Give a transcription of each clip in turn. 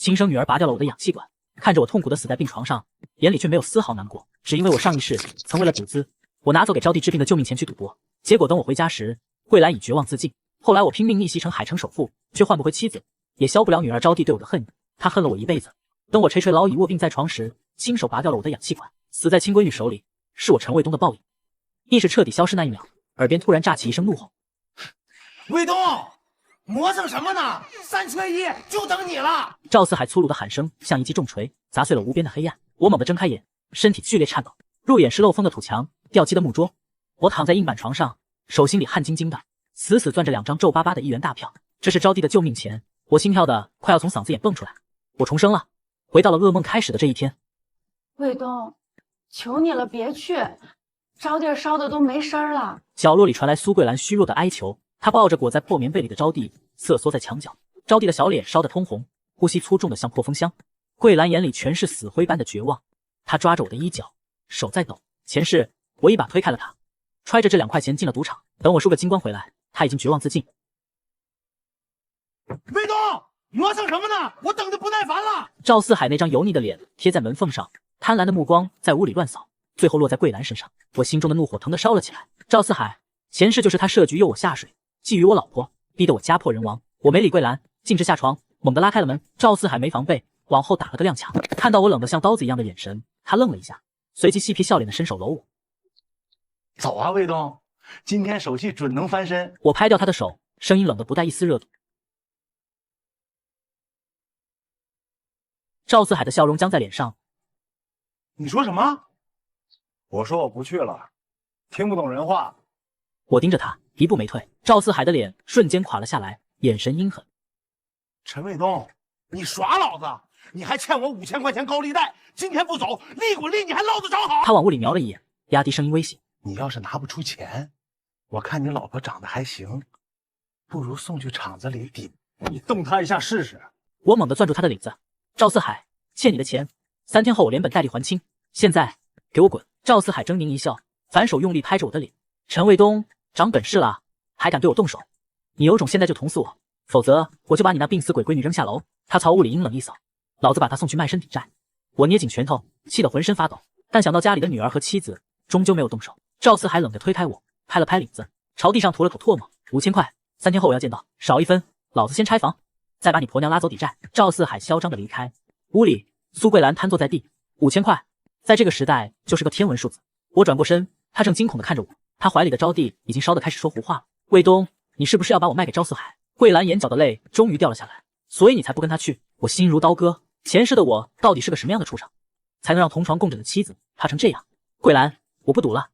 亲生女儿拔掉了我的氧气管，看着我痛苦的死在病床上，眼里却没有丝毫难过，只因为我上一世曾为了赌资，我拿走给招娣治病的救命钱去赌博，结果等我回家时，桂兰已绝望自尽。后来我拼命逆袭成海城首富，却换不回妻子，也消不了女儿招娣对我的恨意，她恨了我一辈子。等我垂垂老矣卧病在床时，亲手拔掉了我的氧气管，死在亲闺女手里，是我陈卫东的报应。意识彻底消失那一秒，耳边突然炸起一声怒吼：“卫东，磨蹭什么呢？3缺1，就等你了！”赵四海粗鲁的喊声像一记重锤，砸碎了无边的黑暗。我猛地睁开眼，身体剧烈颤抖，入眼是漏风的土墙、掉漆的木桌。我躺在硬板床上，手心里汗津津的，死死攥着2张皱巴巴的1元大票。这是招娣的救命钱，我心跳的快要从嗓子眼蹦出来。我重生了，回到了噩梦开始的这一天。卫东，求你了，别去，招娣烧的都没声了。角落里传来苏桂兰虚弱的哀求，她抱着裹在破棉被里的招娣，瑟缩在墙角。招娣的小脸烧得通红，呼吸粗重的像破风箱。桂兰眼里全是死灰般的绝望，她抓着我的衣角，手在抖。前世，我一把推开了她，揣着这2块钱进了赌场。等我输个精光回来，她已经绝望自尽。卫东，磨蹭什么呢？我等的不耐烦了。赵四海那张油腻的脸贴在门缝上，贪婪的目光在屋里乱扫，最后落在桂兰身上。我心中的怒火腾地烧了起来。赵四海，前世就是他设局诱我下水，觊觎我老婆，逼得我家破人亡。我没理桂兰，径直下床，猛地拉开了门。赵四海没防备，往后打了个踉跄，看到我冷得像刀子一样的眼神，他愣了一下，随即嬉皮笑脸的伸手搂我。走啊，卫东，今天手气准能翻身。我拍掉他的手，声音冷得不带一丝热度。赵四海的笑容僵在脸上。你说什么？我说我不去了，听不懂人话。我盯着他，一步没退。赵四海的脸瞬间垮了下来，眼神阴狠。陈卫东，你耍老子！你还欠我5000块钱高利贷，今天不走，立滚立，你还落得着好？他往屋里瞄了一眼，压低声音威胁：你要是拿不出钱，我看你老婆长得还行，不如送去厂子里抵，你动她一下试试。我猛地攥住他的领子。赵四海，欠你的钱，3天后我连本带利还清，现在给我滚！赵四海狰狞一笑，反手用力拍着我的脸。陈卫东，长本事了，还敢对我动手？你有种现在就捅死我，否则我就把你那病死鬼闺女扔下楼。他朝屋里阴冷一扫，老子把她送去卖身抵债。我捏紧拳头，气得浑身发抖，但想到家里的女儿和妻子，终究没有动手。赵四海冷地推开我，拍了拍领子，朝地上吐了吐唾沫。5000块，3天后我要见到，少1分，老子先拆房，再把你婆娘拉走抵债。赵四海嚣张地离开。屋里，苏桂兰瘫坐在地。5000块，在这个时代就是个天文数字。我转过身，她正惊恐地看着我，她怀里的招娣已经烧得开始说胡话了。卫东，你是不是要把我卖给赵四海？桂兰眼角的泪终于掉了下来。所以你才不跟他去？我心如刀割，前世的我到底是个什么样的畜生，才能让同床共枕的妻子怕成这样？桂兰，我不赌了。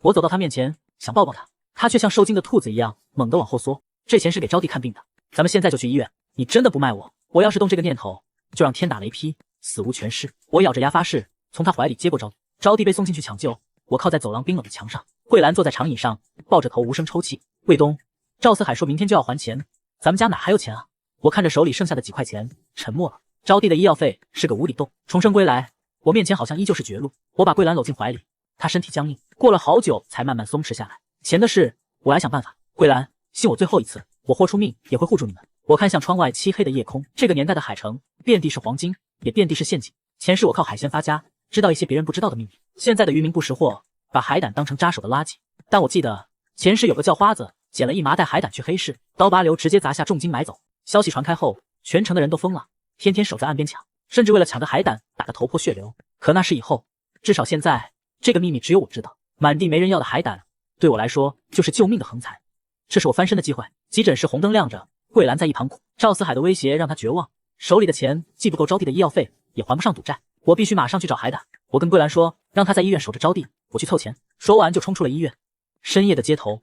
我走到他面前，想抱抱他，他却像受惊的兔子一样猛地往后缩。这钱是给招娣看病的，咱们现在就去医院。你真的不卖我，我要是动这个念头，就让天打雷劈，死无全尸。我咬着牙发誓，从他怀里接过招娣。招娣被送进去抢救，我靠在走廊冰冷的墙上。桂兰坐在长椅上，抱着头无声抽泣。卫东，赵四海说明天就要还钱，咱们家哪还有钱啊？我看着手里剩下的几块钱，沉默了。招娣的医药费是个无底洞。重生归来，我面前好像依旧是绝路。我把桂兰搂进怀里，她身体僵硬，过了好久才慢慢松弛下来。钱的事，我来想办法。桂兰，信我最后一次，我豁出命也会护住你们。我看向窗外漆黑的夜空，这个年代的海城，遍地是黄金，也遍地是陷阱。前世我靠海鲜发家，知道一些别人不知道的秘密。现在的渔民不识货，把海胆当成扎手的垃圾。但我记得前世有个叫花子，捡了一麻袋海胆去黑市，刀疤流直接砸下重金买走。消息传开后，全城的人都疯了，天天守在岸边抢，甚至为了抢个海胆打得头破血流。可那是以后，至少现在这个秘密只有我知道。满地没人要的海胆，对我来说就是救命的横财。这是我翻身的机会。急诊室红灯亮着，桂兰在一旁哭。赵四海的威胁让他绝望，手里的钱既不够招娣的医药费，也还不上赌债。我必须马上去找海胆。我跟桂兰说，让他在医院守着招娣，我去凑钱。说完就冲出了医院。深夜的街头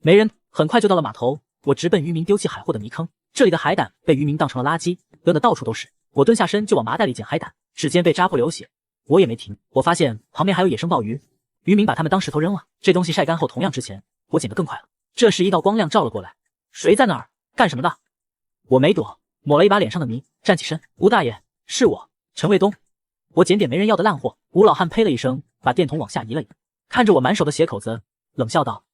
没人，很快就到了码头。我直奔渔民丢弃海货的泥坑，这里的海胆被渔民当成了垃圾，扔的到处都是。我蹲下身就往麻袋里捡海胆，指尖被扎破流血，我也没停。我发现旁边还有野生鲍鱼，渔民把它们当石头扔了，这东西晒干后同样值钱。我捡得更快了。这时一道光亮照了过来，谁在那儿？干什么的？我没躲，抹了一把脸上的泥，站起身。吴大爷，是我，陈卫东。我捡点没人要的烂货。吴老汉呸了一声，把电筒往下移了移，看着我满手的血口子，冷笑道：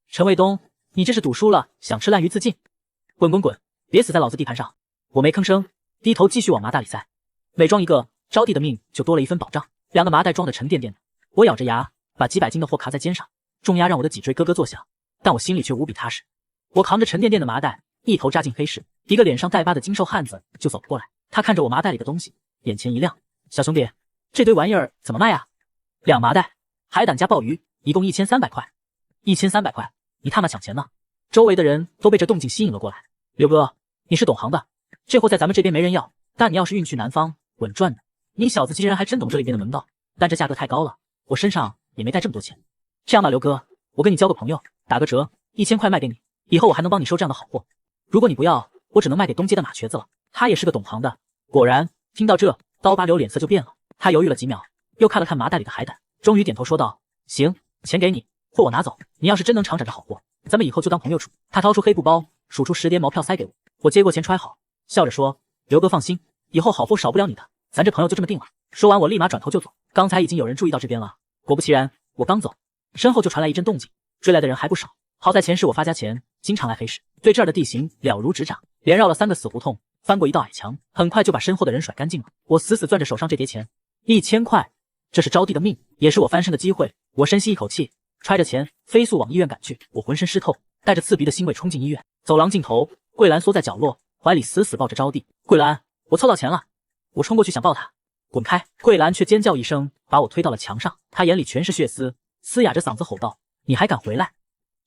陈卫东，你这是赌输了，想吃烂鱼自尽。滚滚滚，别死在老子地盘上！我没吭声，低头继续往麻袋里塞。每装一个，招娣的命就多了一分保障。2个麻袋装得沉甸甸的，我咬着牙把几百斤的货扛在肩上，重压让我的脊椎咯咯作响，但我心里却无比踏实。我扛着沉甸甸的麻袋，一头扎进黑市，一个脸上带疤的精瘦汉子就走了过来。他看着我麻袋里的东西，眼前一亮：“小兄弟，这堆玩意儿怎么卖啊？”2麻袋，海胆加鲍鱼，一共1300块。1300块，你他妈抢钱呢！周围的人都被这动静吸引了过来。刘哥，你是懂行的，这货在咱们这边没人要，但你要是运去南方，稳赚的。你小子竟然还真懂这里边的门道，但这价格太高了，我身上也没带这么多钱。这样吧，刘哥，我跟你交个朋友，打个折，1000块卖给你，以后我还能帮你收这样的好货。如果你不要，我只能卖给东街的马瘸子了。他也是个懂行的。果然，听到这，刀疤流脸色就变了。他犹豫了几秒，又看了看麻袋里的海胆，终于点头说道：“行，钱给你，货我拿走。你要是真能常展这好货，咱们以后就当朋友处。”他掏出黑布包，数出10叠毛票塞给我，我接过钱揣好，笑着说：“刘哥放心，以后好货少不了你的，咱这朋友就这么定了。”说完，我立马转头就走。刚才已经有人注意到这边了，果不其然，我刚走，身后就传来一阵动静，追来的人还不少。好在前世我发家前经常来黑市，对这儿的地形了如指掌，连绕了3个死胡同，翻过一道矮墙，很快就把身后的人甩干净了。我死死攥着手上这叠钱，1000块，这是招娣的命，也是我翻身的机会。我深吸一口气，揣着钱飞速往医院赶去。我浑身湿透，带着刺鼻的腥味冲进医院。走廊尽头，桂兰缩在角落，怀里死死抱着招娣。桂兰，我凑到钱了！我冲过去想抱她，滚开！桂兰却尖叫一声，把我推到了墙上。她眼里全是血丝，嘶哑着嗓子吼道：“你还敢回来！”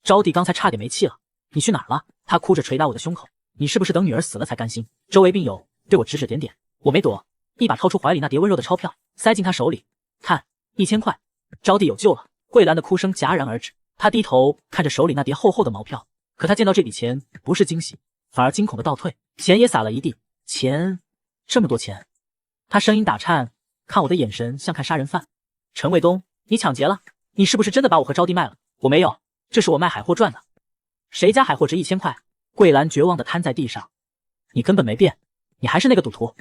招娣刚才差点没气了，你去哪儿了？她哭着捶打我的胸口。你是不是等女儿死了才甘心？周围病友对我指指点点，我没躲，一把掏出怀里那叠温柔的钞票，塞进她手里。看，1000块，招娣有救了！桂兰的哭声戛然而止，她低头看着手里那叠厚厚的毛票，可她见到这笔钱，不是惊喜，反而惊恐的倒退，钱也洒了一地。钱，这么多钱！她声音打颤，看我的眼神像看杀人犯。陈卫东，你抢劫了？你是不是真的把我和招娣卖了？我没有，这是我卖海货赚的。谁家海货值1000块？桂兰绝望地瘫在地上。你根本没变，你还是那个赌徒。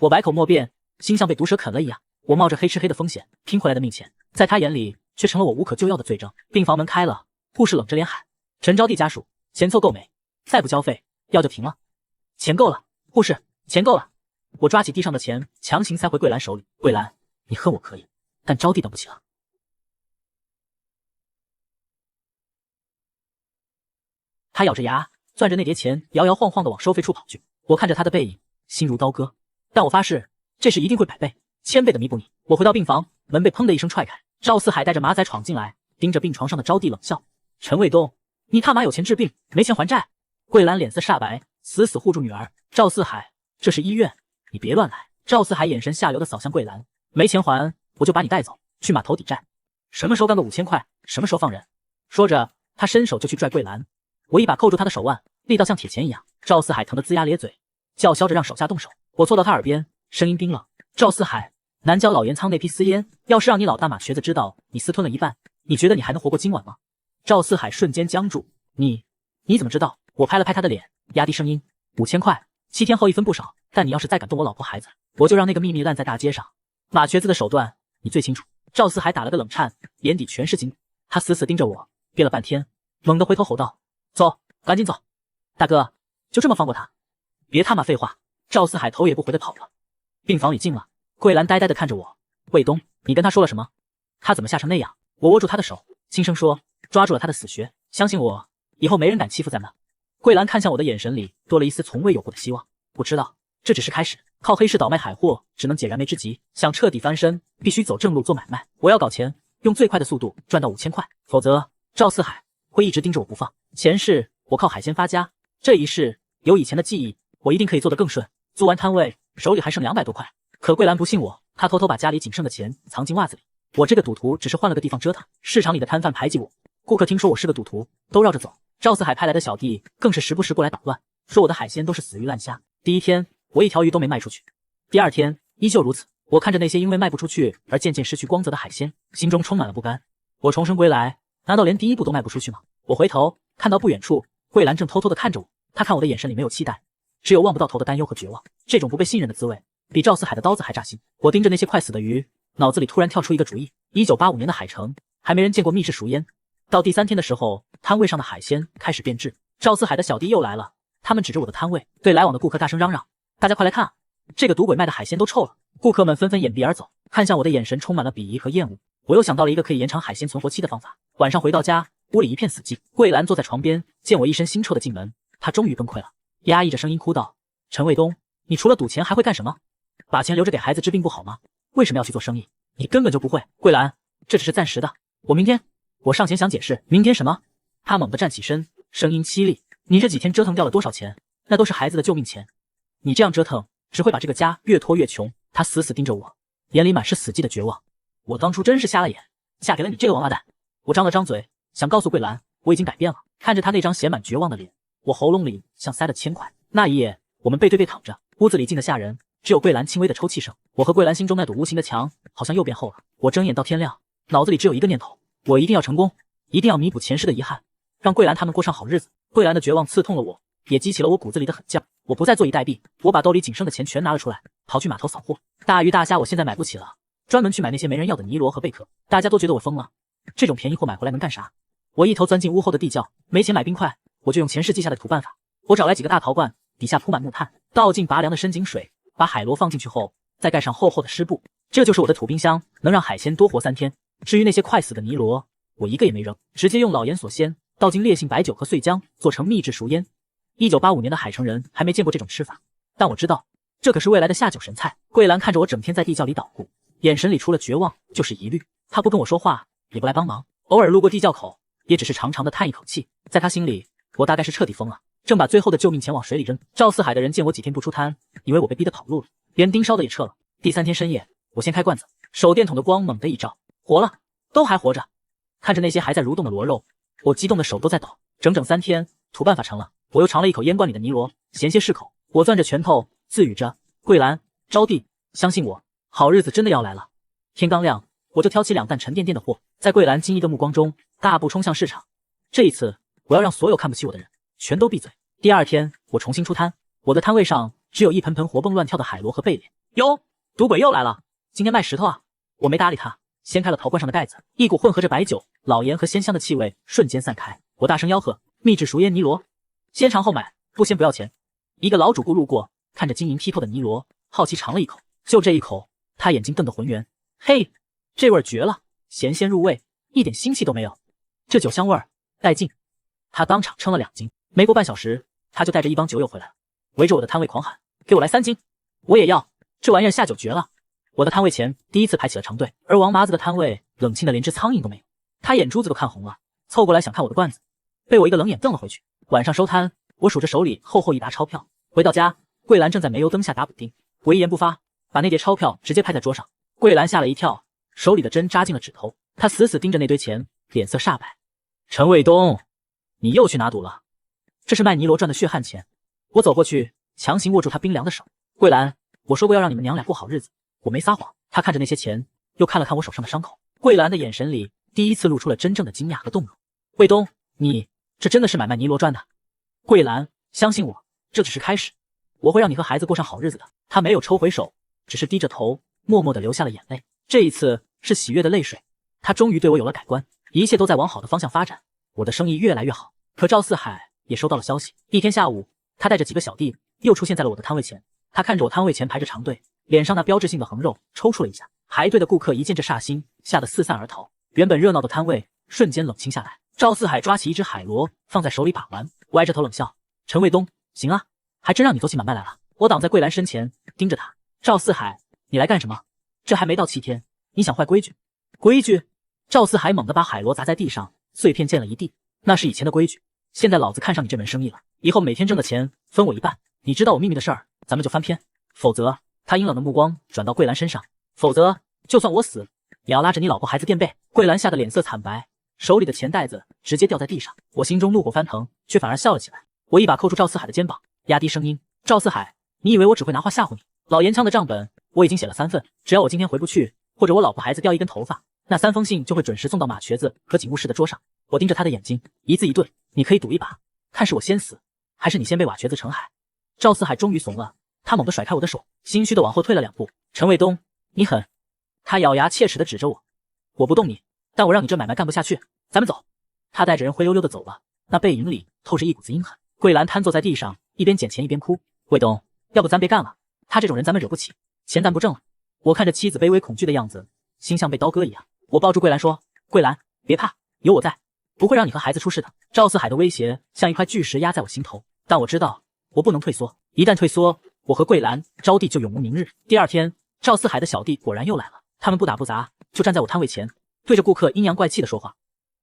我百口莫辩，心像被毒蛇啃了一样。我冒着黑吃黑的风险拼回来的命钱，在他眼里却成了我无可救药的罪证。病房门开了，护士冷着脸喊：“陈招娣家属，钱凑够没？再不交费，药就停了。”钱够了，护士，钱够了。我抓起地上的钱，强行塞回桂兰手里。桂兰，你恨我可以，但招娣等不起了。他咬着牙，攥着那叠钱，摇摇晃晃地往收费处跑去。我看着他的背影，心如刀割。但我发誓，这事一定会100倍、1000倍的弥补你。我回到病房，门被砰的一声踹开，赵四海带着马仔闯进来，盯着病床上的招娣冷笑：“陈卫东，你他妈有钱治病，没钱还债！”桂兰脸色煞白，死死护住女儿。赵四海，这是医院，你别乱来。赵四海眼神下流地扫向桂兰：“没钱还，我就把你带走，去码头抵债。什么时候干个5000块，什么时候放人。”说着，他伸手就去拽桂兰。我一把扣住他的手腕，力道像铁钳一样。赵四海疼得龇牙咧嘴，叫嚣着让手下动手。我凑到他耳边，声音冰冷：“赵四海，南郊老盐仓那批私烟，要是让你老大马瘸子知道你私吞了一半，你觉得你还能活过今晚吗？”赵四海瞬间僵住。你怎么知道？我拍了拍他的脸，压低声音：“5000块，7天后一分不少。但你要是再敢动我老婆孩子，我就让那个秘密烂在大街上。马瘸子的手段你最清楚。”赵四海打了个冷颤，眼底全是惊。他死死盯着我，憋了半天，猛地回头吼道：“走，赶紧走！大哥，就这么放过他？别他妈废话！”赵四海头也不回的跑了。病房里静了，桂兰呆呆的看着我：“卫东，你跟他说了什么？他怎么吓成那样？”我握住他的手，轻声说：“抓住了他的死穴，相信我，以后没人敢欺负咱们。”桂兰看向我的眼神里多了一丝从未有过的希望。我知道这只是开始，靠黑市倒卖海货只能解燃眉之急，想彻底翻身，必须走正路做买卖。我要搞钱，用最快的速度赚到5000块，否则赵四海会一直盯着我不放。前世我靠海鲜发家，这一世有以前的记忆，我一定可以做得更顺。租完摊位，手里还剩200多块。可桂兰不信我，她偷偷把家里仅剩的钱藏进袜子里。我这个赌徒只是换了个地方折腾，市场里的摊贩排挤我，顾客听说我是个赌徒，都绕着走。赵四海派来的小弟更是时不时过来捣乱，说我的海鲜都是死鱼烂虾。第一天我一条鱼都没卖出去，第二天依旧如此。我看着那些因为卖不出去而渐渐失去光泽的海鲜，心中充满了不甘。我重生归来，难道连第一步都卖不出去吗？我回头看到不远处，桂兰正偷偷地看着我，她看我的眼神里没有期待，只有望不到头的担忧和绝望。这种不被信任的滋味，比赵四海的刀子还扎心。我盯着那些快死的鱼，脑子里突然跳出一个主意。1985年的海城，还没人见过密室熟烟。到第3天的时候，摊位上的海鲜开始变质。赵四海的小弟又来了，他们指着我的摊位，对来往的顾客大声嚷嚷：“大家快来看，这个赌鬼卖的海鲜都臭了，顾客们纷纷掩鼻而走，看向我的眼神充满了鄙夷和厌恶。我又想到了一个可以延长海鲜存活期的方法。晚上回到家，屋里一片死寂。桂兰坐在床边，见我一身腥臭的进门，她终于崩溃了，压抑着声音哭道：“陈卫东，你除了赌钱还会干什么？把钱留着给孩子治病不好吗？为什么要去做生意？你根本就不会。”桂兰，这只是暂时的，我明天……我上前想解释，明天什么？她猛地站起身，声音凄厉：“你这几天折腾掉了多少钱？那都是孩子的救命钱，你这样折腾只会把这个家越拖越穷。”她死死盯着我，眼里满是死寂的绝望。我当初真是瞎了眼，嫁给了你这个王八蛋。我张了张嘴，想告诉桂兰我已经改变了。看着她那张写满绝望的脸，我喉咙里像塞了铅块。那一夜，我们背对背躺着，屋子里静得吓人，只有桂兰轻微的抽泣声。我和桂兰心中那堵无形的墙好像又变厚了。我睁眼到天亮，脑子里只有一个念头：我一定要成功，一定要弥补前世的遗憾，让桂兰他们过上好日子。桂兰的绝望刺痛了我，也激起了我骨子里的狠劲。我不再坐以待毙，我把兜里仅剩的钱全拿了出来，跑去码头扫货。大鱼大虾我现在买不起了，专门去买那些没人要的尼罗和贝壳。大家都觉得我疯了，这种便宜货买回来能干啥？我一头钻进屋后的地窖，没钱买冰块，我就用前世记下的土办法。我找来几个大陶罐，底下铺满木炭，倒进拔凉的深井水，把海螺放进去后，再盖上厚厚的湿布。这就是我的土冰箱，能让海鲜多活3天。至于那些快死的尼罗，我一个也没扔，直接用老盐锁鲜，倒进烈性白酒和碎浆，做成秘制熟腌。1985年的海城人还没见过这种吃法，但我知道这可是未来的下酒神菜。桂兰看着我整天在地窖里捣鼓，眼神里除了绝望就是疑虑。她不跟我说话，也不来帮忙，偶尔路过地窖口，也只是长长的叹一口气。在她心里，我大概是彻底疯了，正把最后的救命钱往水里扔。赵四海的人见我几天不出摊，以为我被逼得跑路了，连盯梢的也撤了。第3天深夜，我掀开罐子，手电筒的光猛地一照，活了，都还活着。看着那些还在蠕动的螺肉，我激动的手都在抖。整整3天，土办法成了。我又尝了一口烟罐里的尼罗，险些是口。我攥着拳头，自语着：“桂兰，招娣，相信我，好日子真的要来了。”天刚亮，我就挑起2担沉甸甸的货，在桂兰惊异的目光中，大步冲向市场。这一次，我要让所有看不起我的人全都闭嘴。第2天，我重新出摊，我的摊位上只有一盆盆活蹦乱跳的海螺和贝脸。哟，赌鬼又来了，今天卖石头啊！我没搭理他，掀开了陶罐上的盖子，一股混合着白酒、老盐和鲜香的气味瞬间散开。我大声吆喝：“秘制熟腌尼罗，先尝后买，不鲜不要钱。”一个老主顾路过，看着晶莹剔透的尼罗，好奇尝了一口。就这一口，他眼睛瞪得浑圆。嘿，这味儿绝了，咸鲜入味，一点腥气都没有，这酒香味儿带劲。他当场称了2斤。没过半小时，他就带着一帮酒友回来了，围着我的摊位狂喊：“给我来3斤！我也要，这玩意儿下酒绝了！”我的摊位前第一次排起了长队，而王麻子的摊位冷清的连只苍蝇都没有，他眼珠子都看红了，凑过来想看我的罐子，被我一个冷眼瞪了回去。晚上收摊，我数着手里厚厚一沓钞票，回到家，桂兰正在煤油灯下打补丁，我一言不发，把那叠钞票直接拍在桌上。桂兰吓了一跳，手里的针扎进了指头，她死死盯着那堆钱，脸色煞白。陈卫东，你又去哪赌了？这是卖尼罗赚的血汗钱。我走过去，强行握住她冰凉的手。桂兰，我说过要让你们娘俩过好日子，我没撒谎。她看着那些钱，又看了看我手上的伤口。桂兰的眼神里第一次露出了真正的惊讶和动容。卫东，你这真的是买卖尼罗赚的？桂兰，相信我，这只是开始，我会让你和孩子过上好日子的。她没有抽回手，只是低着头，默默地流下了眼泪。这一次是喜悦的泪水。她终于对我有了改观，一切都在往好的方向发展，我的生意越来越好。可赵四海也收到了消息。一天下午，他带着几个小弟又出现在了我的摊位前。他看着我摊位前排着长队，脸上那标志性的横肉抽搐了一下。排队的顾客一见这煞星，吓得四散而逃。原本热闹的摊位瞬间冷清下来。赵四海抓起一只海螺放在手里把玩，歪着头冷笑：“陈卫东，行啊，还真让你走起买卖来了。”我挡在桂兰身前，盯着他：“赵四海，你来干什么？这还没到7天，你想坏规矩？规矩？”赵四海猛地把海螺砸在地上，碎片溅了一地。那是以前的规矩，现在老子看上你这门生意了，以后每天挣的钱分我一半。你知道我秘密的事儿，咱们就翻篇，否则……他阴冷的目光转到桂兰身上，否则就算我死，也要拉着你老婆孩子垫背。桂兰吓得脸色惨白，手里的钱袋子直接掉在地上。我心中怒火翻腾，却反而笑了起来。我一把扣住赵四海的肩膀，压低声音：“赵四海，你以为我只会拿话吓唬你？老烟枪的账本我已经写了3份，只要我今天回不去，或者我老婆孩子掉一根头发，那3封信就会准时送到马瘸子和警务室的桌上。”我盯着他的眼睛，一字一顿：“你可以赌一把，看是我先死，还是你先被瓦瘸子成海。”赵四海终于怂了，他猛地甩开我的手，心虚的往后退了2步。“陈卫东，你狠！”他咬牙切齿的指着我：“我不动你，但我让你这买卖干不下去，咱们走。”他带着人灰溜溜的走了，那背影里透着一股子阴狠。桂兰瘫坐在地上，一边捡钱一边哭：“卫东，要不咱别干了？”他这种人咱们惹不起，钱咱不挣了。我看着妻子卑微恐惧的样子，心像被刀割一样。我抱住桂兰说：“桂兰，别怕，有我在，不会让你和孩子出事的。”赵四海的威胁像一块巨石压在我心头，但我知道我不能退缩，一旦退缩，我和桂兰、招娣就永无宁日。第二天，赵四海的小弟果然又来了，他们不打不砸，就站在我摊位前，对着顾客阴阳怪气的说话。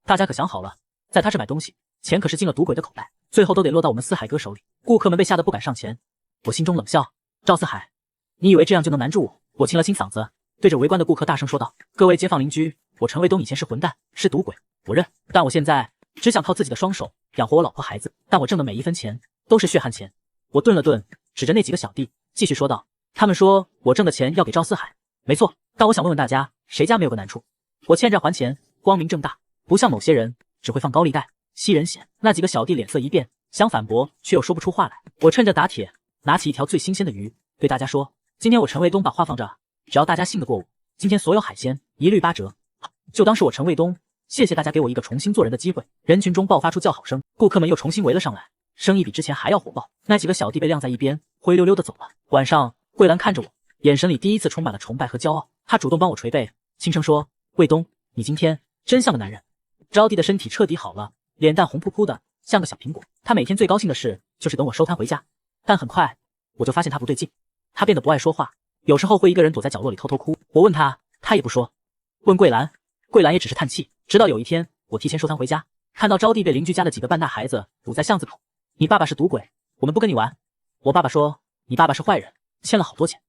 大家可想好了，在他这买东西，钱可是进了赌鬼的口袋，最后都得落到我们四海哥手里。顾客们被吓得不敢上前，我心中冷笑：赵四海，你以为这样就能难住我？我清了清嗓子，对着围观的顾客大声说道：各位街坊邻居，我陈卫东以前是混蛋，是赌鬼，我认，但我现在只想靠自己的双手养活我老婆孩子，但我挣的每一分钱都是血汗钱。我顿了顿，指着那几个小弟继续说道：他们说我挣的钱要给赵四海，没错，但我想问问大家，谁家没有个难处？我欠债还钱，光明正大，不像某些人只会放高利贷、吸人血。那几个小弟脸色一变，想反驳却又说不出话来。我趁着打铁，拿起一条最新鲜的鱼，对大家说：今天我陈卫东把话放这儿，只要大家信得过我，今天所有海鲜一律8折，就当是我陈卫东谢谢大家给我一个重新做人的机会。人群中爆发出叫好声，顾客们又重新围了上来，生意比之前还要火爆。那几个小弟被晾在一边，灰溜溜的走了。晚上，桂兰看着我，眼神里第一次充满了崇拜和骄傲，她主动帮我捶背，轻声说：卫东，你今天真像个男人。招娣的身体彻底好了，脸蛋红扑扑的，像个小苹果。她每天最高兴的事就是等我收摊回家，但很快我就发现她不对劲，她变得不爱说话，有时候会一个人躲在角落里偷偷哭。我问她，她也不说。问桂兰，桂兰也只是叹气。直到有一天，我提前收摊回家，看到招娣被邻居家的几个半大孩子堵在巷子口。你爸爸是赌鬼，我们不跟你玩。我爸爸说，你爸爸是坏人，欠了好多钱。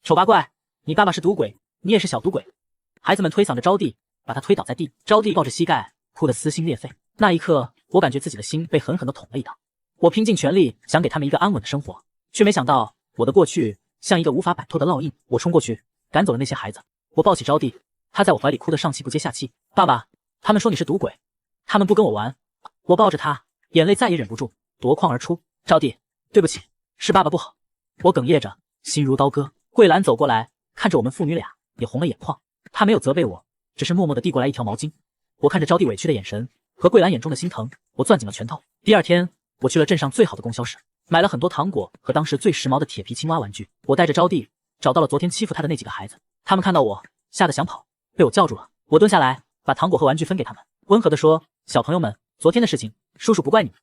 丑八怪，你爸爸是赌鬼，你也是小赌鬼。孩子们推搡着招娣，把她推倒在地。招娣抱着膝盖，哭得撕心裂肺。那一刻，我感觉自己的心被狠狠地捅了一刀。我拼尽全力想给他们一个安稳的生活，却没想到我的过去像一个无法摆脱的烙印。我冲过去，赶走了那些孩子。我抱起招娣，她在我怀里哭得上气不接下气。爸爸，他们说你是赌鬼，他们不跟我玩。我抱着她，眼泪再也忍不住，夺眶而出。招娣，对不起，是爸爸不好。我哽咽着，心如刀割。桂兰走过来，看着我们父女俩，也红了眼眶。她没有责备我，只是默默地递过来一条毛巾。我看着招娣委屈的眼神和桂兰眼中的心疼，我攥紧了拳头。第二天，我去了镇上最好的供销社，买了很多糖果和当时最时髦的铁皮青蛙玩具。我带着招娣找到了昨天欺负她的那几个孩子，他们看到我，吓得想跑，被我叫住了。我蹲下来，把糖果和玩具分给他们，温和地说：小朋友们，昨天的事情，叔叔不怪你们。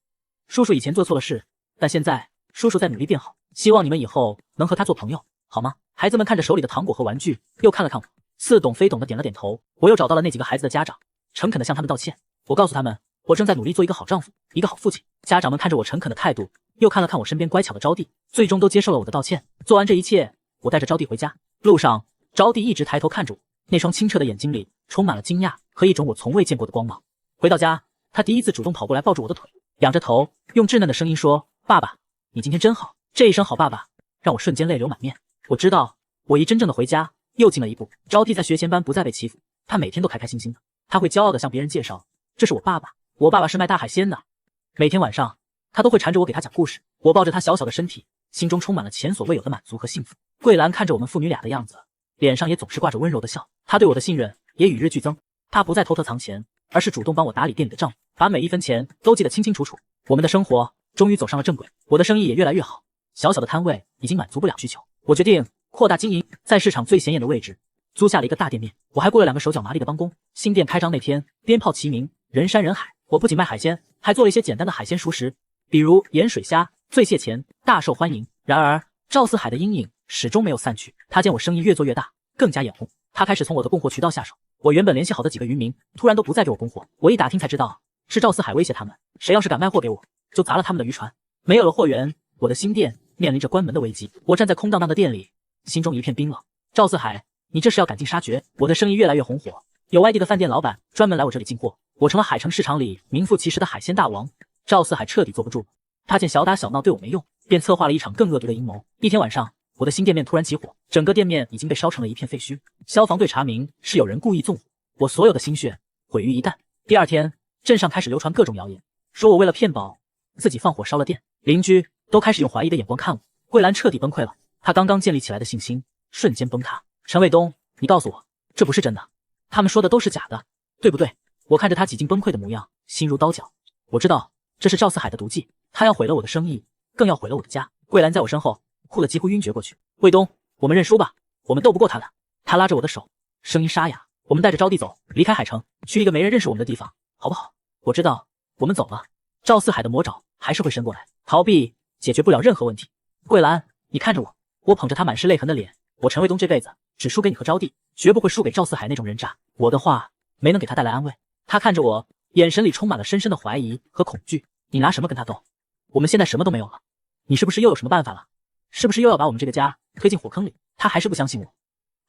叔叔以前做错了事，但现在叔叔在努力变好，希望你们以后能和他做朋友，好吗？孩子们看着手里的糖果和玩具，又看了看我，似懂非懂的点了点头。我又找到了那几个孩子的家长，诚恳地向他们道歉。我告诉他们，我正在努力做一个好丈夫，一个好父亲。家长们看着我诚恳的态度，又看了看我身边乖巧的招娣，最终都接受了我的道歉。做完这一切，我带着招娣回家。路上，招娣一直抬头看着我，那双清澈的眼睛里充满了惊讶和一种我从未见过的光芒。回到家，她第一次主动跑过来抱住我的腿，仰着头，用稚嫩的声音说：爸爸，你今天真好。这一声好爸爸，让我瞬间泪流满面。我知道，我离真正的回家又近了一步。招娣在学前班不再被欺负，她每天都开开心心的。她会骄傲地向别人介绍，这是我爸爸，我爸爸是卖大海鲜的。每天晚上，她都会缠着我给她讲故事。我抱着她小小的身体，心中充满了前所未有的满足和幸福。桂兰看着我们父女俩的样子，脸上也总是挂着温柔的笑。她对我的信任也与日俱增，她不再偷偷藏钱，而是主动帮我打理店里的账，把每一分钱都记得清清楚楚。我们的生活终于走上了正轨，我的生意也越来越好。小小的摊位已经满足不了需求，我决定扩大经营，在市场最显眼的位置租下了一个大店面。我还雇了2个手脚麻利的帮工。新店开张那天，鞭炮齐鸣，人山人海。我不仅卖海鲜，还做了一些简单的海鲜熟食，比如盐水虾，最蟹钳，大受欢迎。然而赵四海的阴影始终没有散去，他见我生意越做越大，更加眼红。他开始从我的供货渠道下手。我原本联系好的几个渔民突然都不再给我供货，我一打听才知道是赵四海威胁他们，谁要是敢卖货给我，就砸了他们的渔船。没有了货源，我的新店面临着关门的危机。我站在空荡荡的店里，心中一片冰冷。赵四海，你这是要赶尽杀绝！我的生意越来越红火，有外地的饭店老板专门来我这里进货，我成了海城市场里名副其实的海鲜大王。赵四海彻底坐不住了，他见小打小闹对我没用，便策划了一场更恶毒的阴谋。一天晚上，我的新店面突然起火，整个店面已经被烧成了一片废墟。消防队查明是有人故意纵火，我所有的心血毁于一旦。第二天，镇上开始流传各种谣言，说我为了骗保自己放火烧了店，邻居都开始用怀疑的眼光看我。桂兰彻底崩溃了，她刚刚建立起来的信心瞬间崩塌。陈卫东，你告诉我，这不是真的，他们说的都是假的，对不对？我看着他几近崩溃的模样，心如刀绞。我知道这是赵四海的毒计，他要毁了我的生意，更要毁了我的家。桂兰在我身后哭得几乎晕厥过去。卫东，我们认输吧，我们斗不过他的。他拉着我的手，声音沙哑。我们带着招娣走，离开海城，去一个没人认识我们的地方，好不好？我知道，我们走了，赵四海的魔爪还是会伸过来，逃避解决不了任何问题。桂兰，你看着我，我捧着他满是泪痕的脸，我陈卫东这辈子只输给你和招娣，绝不会输给赵四海那种人渣。我的话没能给他带来安慰，他看着我，眼神里充满了深深的怀疑和恐惧。你拿什么跟他斗？我们现在什么都没有了，你是不是又有什么办法了？是不是又要把我们这个家推进火坑里？他还是不相信我，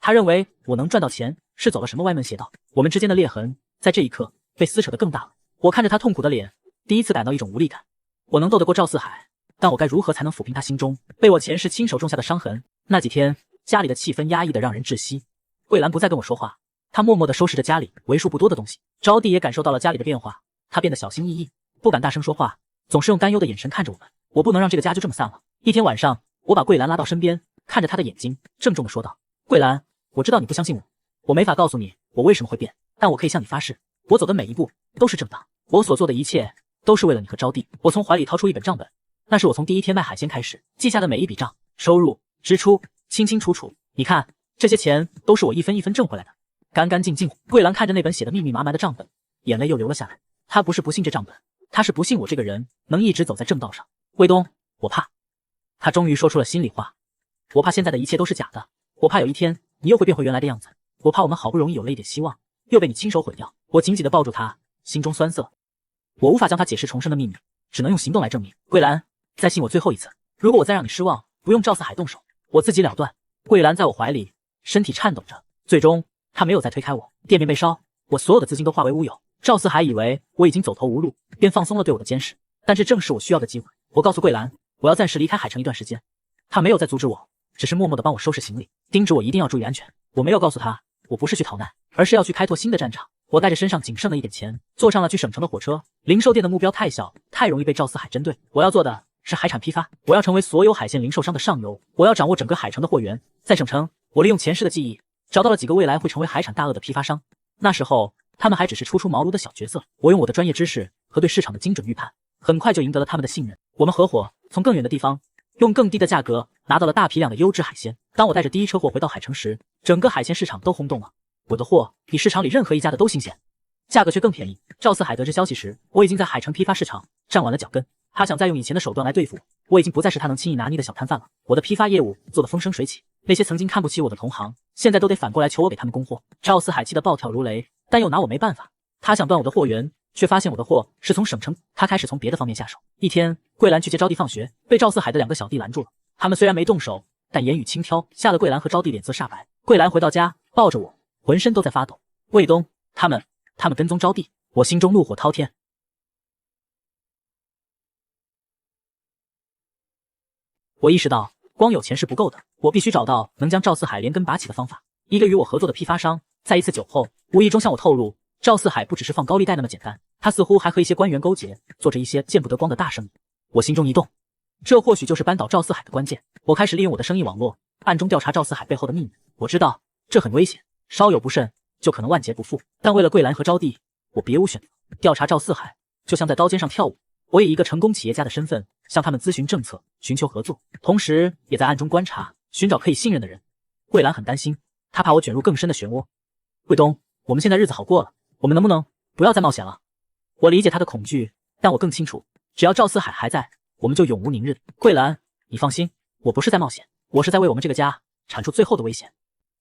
他认为我能赚到钱是走了什么歪门邪道。我们之间的裂痕在这一刻被撕扯得更大了。我看着他痛苦的脸，第一次感到一种无力感。我能斗得过赵四海，但我该如何才能抚平他心中被我前世亲手种下的伤痕？那几天家里的气氛压抑得让人窒息。桂兰不再跟我说话，她默默地收拾着家里为数不多的东西。招娣也感受到了家里的变化，她变得小心翼翼，不敢大声说话，总是用担忧的眼神看着我们。我不能让这个家就这么散了。一天晚上，我把桂兰拉到身边，看着她的眼睛，郑重地说道：桂兰，我知道你不相信我，我没法告诉你我为什么会变，但我可以向你发誓，我走的每一步都是正当，我所做的一切都是为了你和招娣。我从怀里掏出一本账本，那是我从第一天卖海鲜开始记下的每一笔账，收入支出清清楚楚。你看，这些钱都是我一分一分挣回来的，干干净净。桂兰看着那本写的密密麻麻的账本，眼泪又流了下来。她不是不信这账本，她是不信我这个人能一直走在正道上。卫东，我怕。她终于说出了心里话，我怕现在的一切都是假的，我怕有一天你又会变回原来的样子，我怕我们好不容易有了一点希望，又被你亲手毁掉。我紧紧地抱住她，心中酸涩。我无法将她解释重生的秘密，只能用行动来证明。桂兰，再信我最后一次，如果我再让你失望，不用赵四海动手，我自己了断。桂兰在我怀里，身体颤抖着，最终她没有再推开我。店面被烧，我所有的资金都化为乌有。赵四海以为我已经走投无路，便放松了对我的监视，但这正是我需要的机会。我告诉桂兰，我要暂时离开海城一段时间，她没有再阻止我，只是默默地帮我收拾行李，叮嘱我一定要注意安全。我没有告诉她，我不是去逃难，而是要去开拓新的战场。我带着身上仅剩的一点钱，坐上了去省城的火车。零售店的目标太小，太容易被赵四海针对。我要做的是海产批发，我要成为所有海鲜零售商的上游，我要掌握整个海城的货源。在省城，我利用前世的记忆，找到了几个未来会成为海产大鳄的批发商。那时候，他们还只是初出茅庐的小角色。我用我的专业知识和对市场的精准预判，很快就赢得了他们的信任。我们合伙，从更远的地方，用更低的价格拿到了大批量的优质海鲜。当我带着第一车货回到海城时，整个海鲜市场都轰动了。我的货比市场里任何一家的都新鲜，价格却更便宜。赵四海得知消息时，我已经在海城批发市场站稳了脚跟。他想再用以前的手段来对付我，我已经不再是他能轻易拿捏的小摊贩了。我的批发业务做得风生水起，那些曾经看不起我的同行，现在都得反过来求我给他们供货。赵四海气得暴跳如雷，但又拿我没办法。他想断我的货源，却发现我的货是从省城。他开始从别的方面下手。一天，桂兰去接招娣放学，被赵四海的2个小弟拦住了。他们虽然没动手，但言语轻佻，吓得桂兰和招娣脸色煞白。桂兰回到家，抱着我，浑身都在发抖。卫东，他们跟踪招娣，我心中怒火滔天。我意识到光有钱是不够的，我必须找到能将赵四海连根拔起的方法。一个与我合作的批发商，在一次酒后，无意中向我透露，赵四海不只是放高利贷那么简单，他似乎还和一些官员勾结，做着一些见不得光的大生意。我心中一动，这或许就是扳倒赵四海的关键。我开始利用我的生意网络，暗中调查赵四海背后的秘密。我知道这很危险，稍有不慎就可能万劫不复，但为了桂兰和招娣，我别无选择。调查赵四海就像在刀尖上跳舞，我以一个成功企业家的身份向他们咨询政策，寻求合作，同时也在暗中观察，寻找可以信任的人。桂兰很担心，她怕我卷入更深的漩涡。卫东，我们现在日子好过了，我们能不能不要再冒险了？我理解她的恐惧，但我更清楚，只要赵四海还在，我们就永无宁日。桂兰，你放心，我不是在冒险，我是在为我们这个家铲除最后的危险。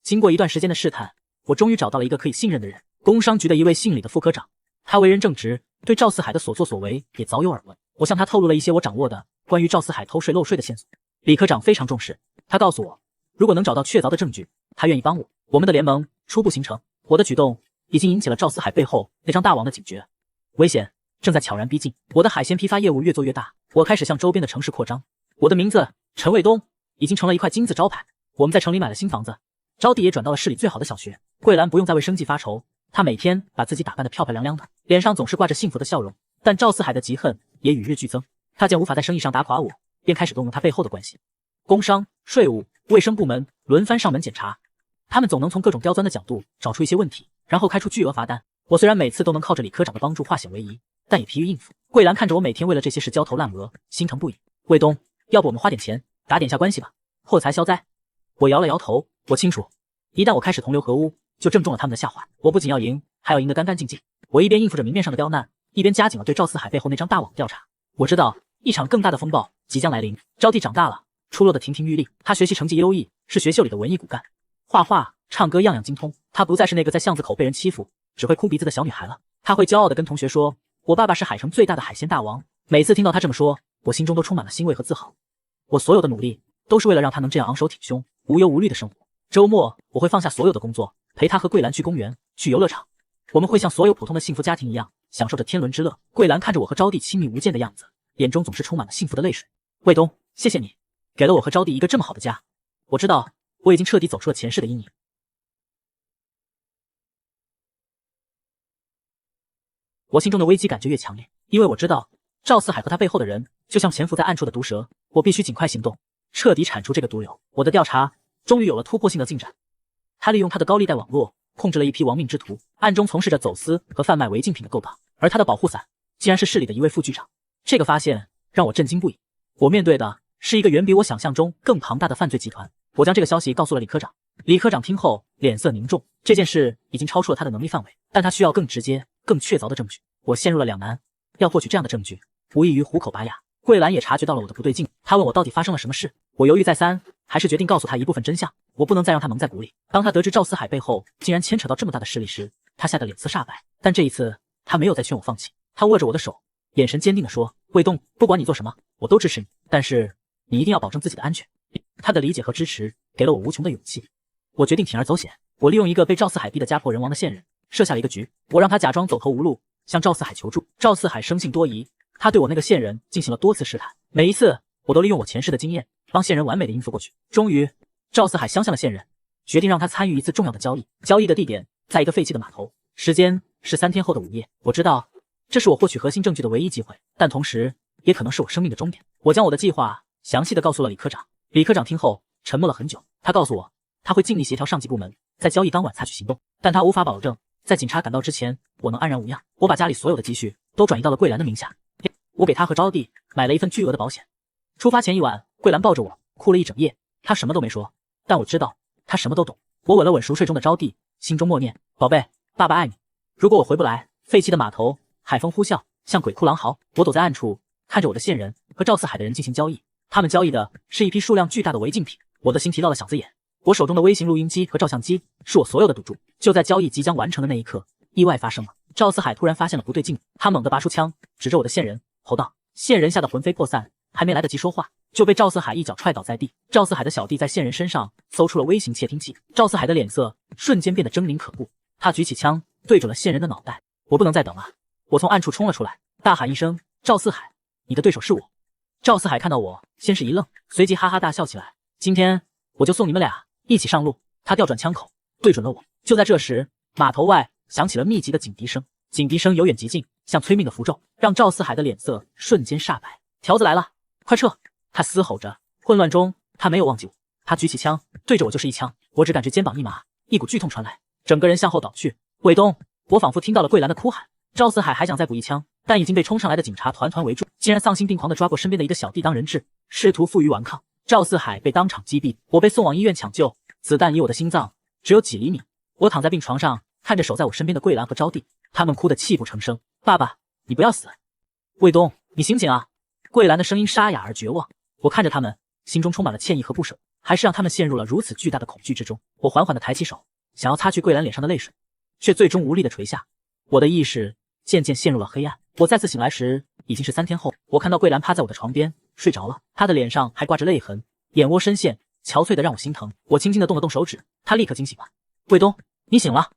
经过一段时间的试探，我终于找到了一个可以信任的人，工商局的一位姓李的副科长。他为人正直，对赵四海的所作所为也早有耳闻。我向他透露了一些我掌握的关于赵四海偷税漏税的线索。李科长非常重视，他告诉我，如果能找到确凿的证据，他愿意帮我。我们的联盟初步形成，我的举动已经引起了赵四海背后那张大王的警觉，危险正在悄然逼近。我的海鲜批发业务越做越大，我开始向周边的城市扩张。我的名字陈卫东已经成了一块金字招牌。我们在城里买了新房子，招娣也转到了市里最好的小学。桂兰不用再为生计发愁，她每天把自己打扮得漂漂亮亮的，脸上总是挂着幸福的笑容。但赵四海的嫉恨也与日俱增，他见无法在生意上打垮我，便开始动用他背后的关系。工商、税务、卫生部门轮番上门检查，他们总能从各种刁钻的角度找出一些问题，然后开出巨额罚单。我虽然每次都能靠着李科长的帮助化险为夷，但也疲于应付。桂兰看着我每天为了这些事焦头烂额，心疼不已。卫东，要不我们花点钱打点一下关系吧？祸财消灾。我摇了摇头，我清楚，一旦我开始同流合污，就正中了他们的下怀。我不仅要赢，还要赢得干干净净。我一边应付着明面上的刁难，一边加紧了对赵四海背后那张大网的调查。我知道一场更大的风暴即将来临。招娣长大了，出落得亭亭玉立，她学习成绩优异，是学校里的文艺骨干，画画、唱歌样样精通。她不再是那个在巷子口被人欺负，只会哭鼻子的小女孩了。她会骄傲地跟同学说，我爸爸是海城最大的海鲜大王。每次听到她这么说，我心中都充满了欣慰和自豪。我所有的努力都是为了让她能这样昂首挺胸、无忧无虑的生活。周末我会放下所有的工作，陪她和桂兰去公园、去游乐场。我们会像所有普通的幸福家庭一样，享受着天伦之乐。桂兰看着我和招娣亲密无间的样子，眼中总是充满了幸福的泪水。卫东，谢谢你，给了我和招娣一个这么好的家。我知道我已经彻底走出了前世的阴影。我心中的危机感觉越强烈，因为我知道赵四海和他背后的人就像潜伏在暗处的毒蛇，我必须尽快行动，彻底铲除这个毒瘤。我的调查终于有了突破性的进展。他利用他的高利贷网络控制了一批亡命之徒，暗中从事着走私和贩卖违禁品的勾当，而他的保护伞竟然是市里的一位副局长。这个发现让我震惊不已。我面对的是一个远比我想象中更庞大的犯罪集团。我将这个消息告诉了李科长。李科长听后脸色凝重，这件事已经超出了他的能力范围，但他需要更直接、更确凿的证据。我陷入了两难，要获取这样的证据，无异于虎口拔牙。桂兰也察觉到了我的不对劲，她问我到底发生了什么事。我犹豫再三，还是决定告诉她一部分真相。我不能再让她蒙在鼓里。当她得知赵四海背后竟然牵扯到这么大的势力时，她吓得脸色煞白。但这一次，她没有再劝我放弃。她握着我的手，眼神坚定地说：“卫东，不管你做什么，我都支持你，但是你一定要保证自己的安全。”她的理解和支持给了我无穷的勇气。我决定铤而走险，我利用一个被赵四海逼得家破人亡的线人，设下了一个局。我让他假装走投无路，向赵四海求助。赵四海生性多疑，他对我那个线人进行了多次试探，每一次我都利用我前世的经验，帮线人完美的应付过去。终于，赵四海相信了线人，决定让他参与一次重要的交易。交易的地点在一个废弃的码头，时间是3天后的午夜。我知道这是我获取核心证据的唯一机会，但同时也可能是我生命的终点。我将我的计划详细的告诉了李科长。李科长听后沉默了很久，他告诉我他会尽力协调上级部门，在交易当晚采取行动，但他无法保证在警察赶到之前我能安然无恙。我把家里所有的积蓄都转移到了桂兰的名下，我给她和招娣买了一份巨额的保险。出发前一晚，桂兰抱着我哭了一整夜，她什么都没说，但我知道她什么都懂。我吻了吻熟睡中的招娣，心中默念：宝贝，爸爸爱你。如果我回不来，废弃的码头，海风呼啸，像鬼哭狼嚎。我躲在暗处，看着我的线人和赵四海的人进行交易，他们交易的是一批数量巨大的违禁品。我的心提到了嗓子眼。我手中的微型录音机和照相机是我所有的赌注。就在交易即将完成的那一刻，意外发生了。赵四海突然发现了不对劲，他猛地拔出枪，指着我的线人，吼道：线人吓得魂飞魄散，还没来得及说话，就被赵四海一脚踹倒在地。赵四海的小弟在线人身上搜出了微型窃听器，赵四海的脸色瞬间变得狰狞可怖，他举起枪对准了线人的脑袋。我不能再等了，我从暗处冲了出来，大喊一声：赵四海，你的对手是我。赵四海看到我，先是一愣，随即哈哈大笑起来。今天我就送你们俩一起上路。他调转枪口对准了我。就在这时，码头外响起了密集的警笛声，警笛声由远及近，像催命的符咒，让赵四海的脸色瞬间煞白。条子来了，快撤！他嘶吼着。混乱中，他没有忘记我，他举起枪对着我就是一枪。我只感觉肩膀一麻，一股剧痛传来，整个人向后倒去。卫东，我仿佛听到了桂兰的哭喊。赵四海还想再补一枪，但已经被冲上来的警察团团围住，竟然丧心病狂地抓过身边的一个小弟当人质，试图负隅顽抗。赵四海被当场击毙，我被送往医院抢救，子弹离我的心脏只有几厘米。我躺在病床上，看着守在我身边的桂兰和招娣，他们哭得泣不成声。爸爸，你不要死！卫东，你醒醒啊！桂兰的声音沙哑而绝望。我看着他们，心中充满了歉意和不舍，还是让他们陷入了如此巨大的恐惧之中。我缓缓地抬起手，想要擦去桂兰脸上的泪水，却最终无力地垂下。我的意识渐渐陷入了黑暗。我再次醒来时，已经是3天后。我看到桂兰趴在我的床边睡着了，她的脸上还挂着泪痕，眼窝深陷，憔悴的让我心疼。我轻轻地动了动手指，她立刻惊醒了。卫东，你醒了。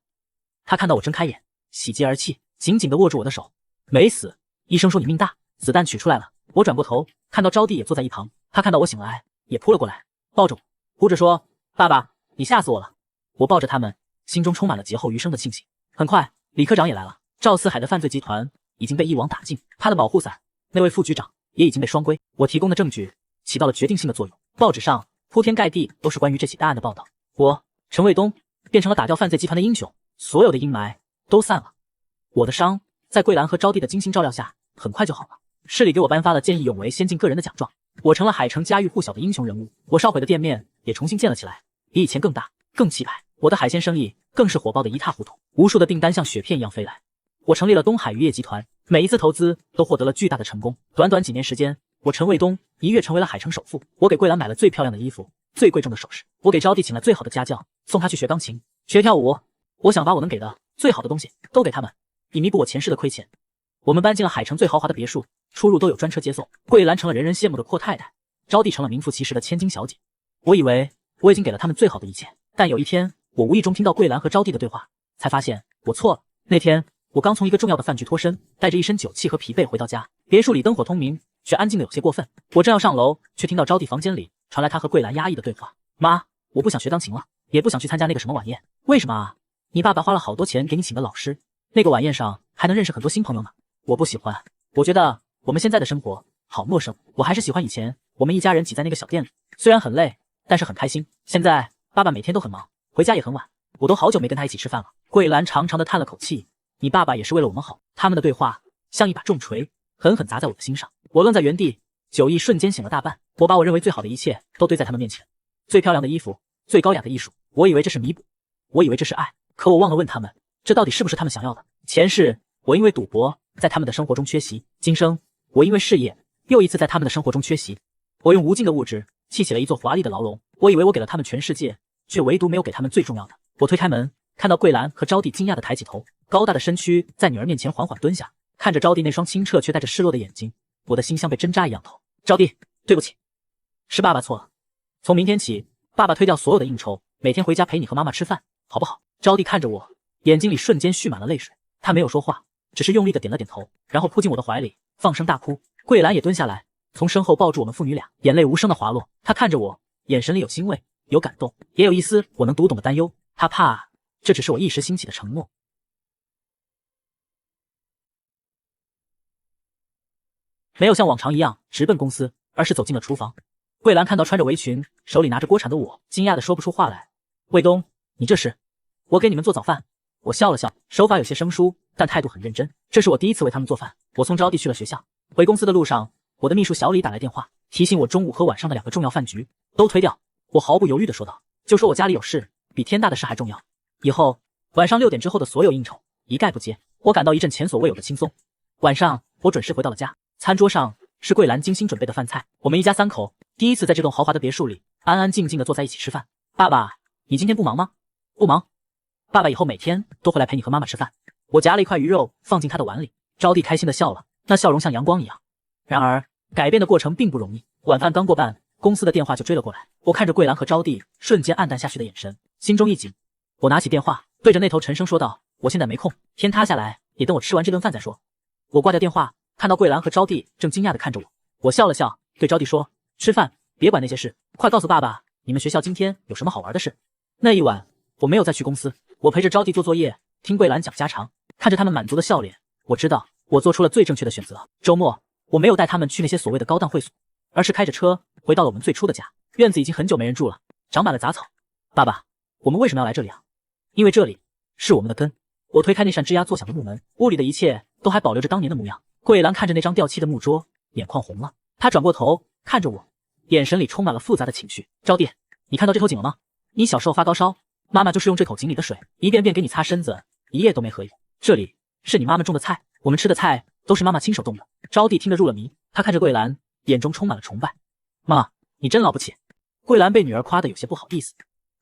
她看到我睁开眼，喜极而泣，紧紧地握住我的手。没死，医生说你命大，子弹取出来了。我转过头，看到招娣也坐在一旁，她看到我醒来，也扑了过来，抱着我，哭着说：爸爸，你吓死我了。我抱着他们，心中充满了劫后余生的庆幸。很快，李科长也来了。赵四海的犯罪集团已经被一网打尽，他的保护伞，那位副局长也已经被双规。我提供的证据起到了决定性的作用，报纸上铺天盖地都是关于这起大案的报道。我陈卫东变成了打掉犯罪集团的英雄，所有的阴霾都散了。我的伤在桂兰和招娣的精心照料下很快就好了。市里给我颁发了见义勇为先进个人的奖状，我成了海城家喻户晓的英雄人物。我烧毁的店面也重新建了起来，比以前更大、更气派。我的海鲜生意更是火爆的一塌糊涂，无数的订单像雪片一样飞来。我成立了东海渔业集团，每一次投资都获得了巨大的成功。短短几年时间，我陈卫东一跃成为了海城首富。我给桂兰买了最漂亮的衣服、最贵重的首饰，我给招娣请了最好的家教，送她去学钢琴、学跳舞。我想把我能给的最好的东西都给他们，以弥补我前世的亏欠。我们搬进了海城最豪华的别墅，出入都有专车接送。桂兰成了人人羡慕的阔太太，招娣成了名副其实的千金小姐。我以为我已经给了他们最好的一切，但有一天，我无意中听到桂兰和招娣的对话，才发现我错了。那天，我刚从一个重要的饭局脱身，带着一身酒气和疲惫回到家。别墅里灯火通明，却安静的有些过分。我正要上楼，却听到招娣房间里传来她和桂兰压抑的对话：“妈，我不想学钢琴了，也不想去参加那个什么晚宴。为什么啊？你爸爸花了好多钱给你请个老师，那个晚宴上还能认识很多新朋友呢。我不喜欢，我觉得我们现在的生活好陌生，我还是喜欢以前我们一家人挤在那个小店里，虽然很累，但是很开心。现在爸爸每天都很忙，回家也很晚，我都好久没跟他一起吃饭了。”桂兰长长的叹了口气：“你爸爸也是为了我们好。”他们的对话像一把重锤，狠狠砸在我的心上。我愣在原地，酒意瞬间醒了大半。我把我认为最好的一切都堆在他们面前，最漂亮的衣服，最高雅的艺术。我以为这是弥补，我以为这是爱，可我忘了问他们，这到底是不是他们想要的？前世我因为赌博在他们的生活中缺席，今生我因为事业又一次在他们的生活中缺席。我用无尽的物质砌起了一座华丽的牢笼，我以为我给了他们全世界，却唯独没有给他们最重要的。我推开门，看到桂兰和招娣惊讶地抬起头，高大的身躯在女儿面前缓缓蹲下，看着招娣那双清澈却带着失落的眼睛，我的心像被针扎一样痛。招娣，对不起，是爸爸错了。从明天起，爸爸推掉所有的应酬，每天回家陪你和妈妈吃饭，好不好？招娣看着我，眼睛里瞬间蓄满了泪水。她没有说话，只是用力地点了点头，然后扑进我的怀里，放声大哭。桂兰也蹲下来，从身后抱住我们父女俩，眼泪无声地滑落。她看着我，眼神里有欣慰，有感动，也有一丝我能读懂的担忧。她怕这只是我一时兴起的承诺。没有像往常一样直奔公司，而是走进了厨房。桂兰看到穿着围裙、手里拿着锅铲的我，惊讶的说不出话来。卫东，你这是？我给你们做早饭。我笑了笑，手法有些生疏，但态度很认真。这是我第一次为他们做饭。我送招娣去了学校，回公司的路上，我的秘书小李打来电话，提醒我中午和晚上的2个重要饭局都推掉。我毫不犹豫地说道：“就说我家里有事，比天大的事还重要。以后晚上6点之后的所有应酬一概不接。”我感到一阵前所未有的轻松。晚上我准时回到了家，餐桌上是桂兰精心准备的饭菜。我们一家3口第一次在这栋豪华的别墅里安安静静地坐在一起吃饭。爸爸，你今天不忙吗？不忙。爸爸以后每天都会来陪你和妈妈吃饭。我夹了一块鱼肉放进他的碗里，招娣开心地笑了，那笑容像阳光一样。然而改变的过程并不容易。晚饭刚过半，公司的电话就追了过来。我看着桂兰和招娣瞬间暗淡下去的眼神，心中一紧。我拿起电话，对着那头沉声说道：“我现在没空，天塌下来也等我吃完这顿饭再说。”我挂掉电话，看到桂兰和招娣正惊讶地看着我，我笑了笑，对招娣说：“吃饭别管那些事，快告诉爸爸你们学校今天有什么好玩的事。”那一晚我没有再去公司，我陪着招娣做作业，听桂兰讲家常，看着他们满足的笑脸，我知道我做出了最正确的选择。周末我没有带他们去那些所谓的高档会所，而是开着车回到了我们最初的家。院子已经很久没人住了，长满了杂草。爸爸，我们为什么要来这里啊？因为这里是我们的根。我推开那扇吱呀作响的木门，屋里的一切都还保留着当年的模样。桂兰看着那张掉漆的木桌，眼眶红了。她转过头看着我，眼神里充满了复杂的情绪。招娣，你看到这口井了吗？你小时候发高烧，妈妈就是用这口井里的水一遍遍给你擦身子，一夜都没合眼。这里是你妈妈种的菜，我们吃的菜都是妈妈亲手种的。招娣听得入了迷，她看着桂兰，眼中充满了崇拜。妈，你真了不起。桂兰被女儿夸得有些不好意思。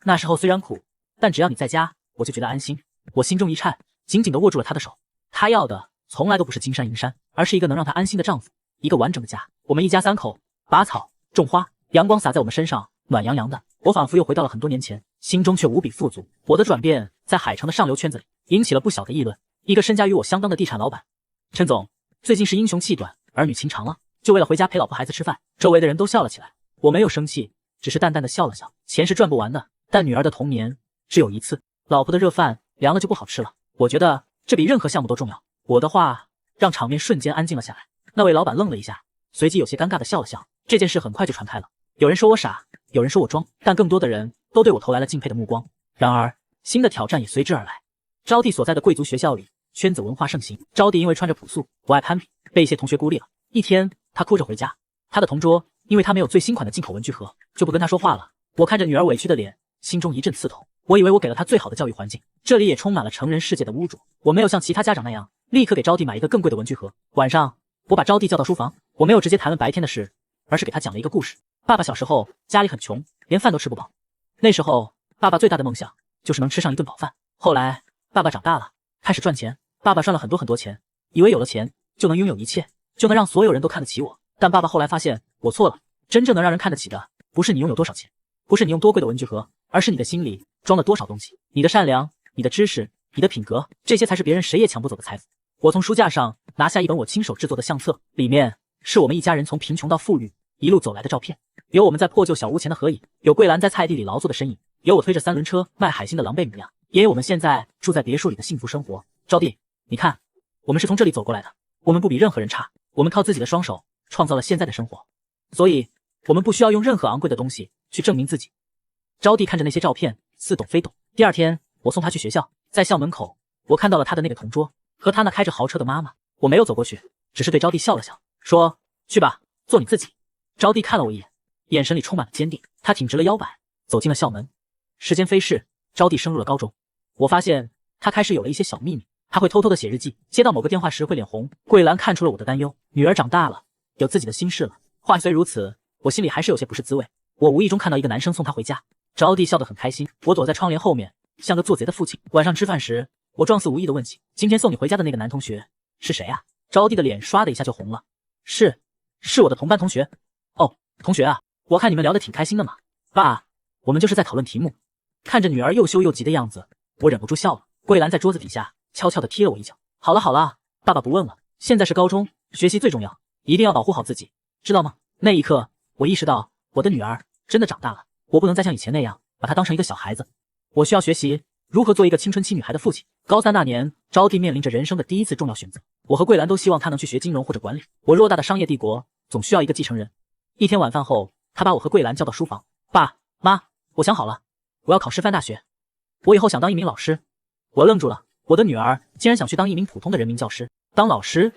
那时候虽然苦，但只要你在家，我就觉得安心。我心中一颤，紧紧地握住了她的手。她要的从来都不是金山银山，而是一个能让她安心的丈夫，一个完整的家。我们一家3口拔草种花，阳光洒在我们身上，暖洋洋的。我仿佛又回到了很多年前，心中却无比富足。我的转变在海城的上流圈子里引起了不小的议论。一个身价与我相当的地产老板：“陈总，最近是英雄气短，儿女情长了，就为了回家陪老婆孩子吃饭。”周围的人都笑了起来。我没有生气，只是淡淡的笑了笑。钱是赚不完的，但女儿的童年只有一次，老婆的热饭凉了就不好吃了。我觉得这比任何项目都重要。我的话让场面瞬间安静了下来。那位老板愣了一下，随即有些尴尬的笑了笑。这件事很快就传开了，有人说我傻，有人说我装，但更多的人都对我投来了敬佩的目光。然而新的挑战也随之而来。招娣所在的贵族学校里，圈子文化盛行。招娣因为穿着朴素，不爱攀比，被一些同学孤立了。一天她哭着回家，她的同桌因为他没有最新款的进口文具盒，就不跟他说话了。我看着女儿委屈的脸，心中一阵刺痛。我以为我给了她最好的教育环境，这里也充满了成人世界的污浊。我没有像其他家长那样立刻给招娣买一个更贵的文具盒。晚上，我把招娣叫到书房，我没有直接谈论白天的事，而是给她讲了一个故事。爸爸小时候家里很穷，连饭都吃不饱。那时候，爸爸最大的梦想就是能吃上一顿饱饭。后来，爸爸长大了，开始赚钱。爸爸赚了很多很多钱，以为有了钱就能拥有一切，就能让所有人都看得起我。但爸爸后来发现我错了，真正能让人看得起的，不是你拥有多少钱，不是你用多贵的文具盒，而是你的心里装了多少东西。你的善良，你的知识，你的品格，这些才是别人谁也抢不走的财富。我从书架上拿下一本我亲手制作的相册，里面是我们一家人从贫穷到富裕一路走来的照片，有我们在破旧小屋前的合影，有桂兰在菜地里劳作的身影，有我推着3轮车卖海鲜的狼狈模样，也有我们现在住在别墅里的幸福生活。招娣，你看，我们是从这里走过来的，我们不比任何人差，我们靠自己的双手创造了现在的生活，所以我们不需要用任何昂贵的东西去证明自己。招娣看着那些照片，似懂非懂。第二天，我送她去学校，在校门口，我看到了她的那个同桌和她那开着豪车的妈妈。我没有走过去，只是对招娣笑了笑，说：“去吧，做你自己。”招娣看了我一眼，眼神里充满了坚定。她挺直了腰板，走进了校门。时间飞逝，招娣升入了高中。我发现她开始有了一些小秘密，她会偷偷的写日记，接到某个电话时会脸红。桂兰看出了我的担忧，女儿长大了，有自己的心事了。话虽如此，我心里还是有些不是滋味。我无意中看到一个男生送她回家，招娣笑得很开心。我躲在窗帘后面，像个做贼的父亲。晚上吃饭时，我状似无意的问起：“今天送你回家的那个男同学是谁啊？”招娣的脸唰的一下就红了。是我的同班同学。哦，同学啊，我看你们聊得挺开心的嘛。爸，我们就是在讨论题目。看着女儿又羞又急的样子，我忍不住笑了。桂兰在桌子底下悄悄地踢了我一脚。好了好了，爸爸不问了，现在是高中，学习最重要，一定要保护好自己，知道吗？那一刻，我意识到我的女儿真的长大了，我不能再像以前那样把她当成一个小孩子。我需要学习如何做一个青春期女孩的父亲。高3那年，招娣面临着人生的第一次重要选择。我和桂兰都希望她能去学金融或者管理。我偌大的商业帝国总需要一个继承人。一天晚饭后，她把我和桂兰叫到书房。爸妈，我想好了，我要考师范大学。我以后想当一名老师。我愣住了，我的女儿竟然想去当一名普通的人民教师。当老师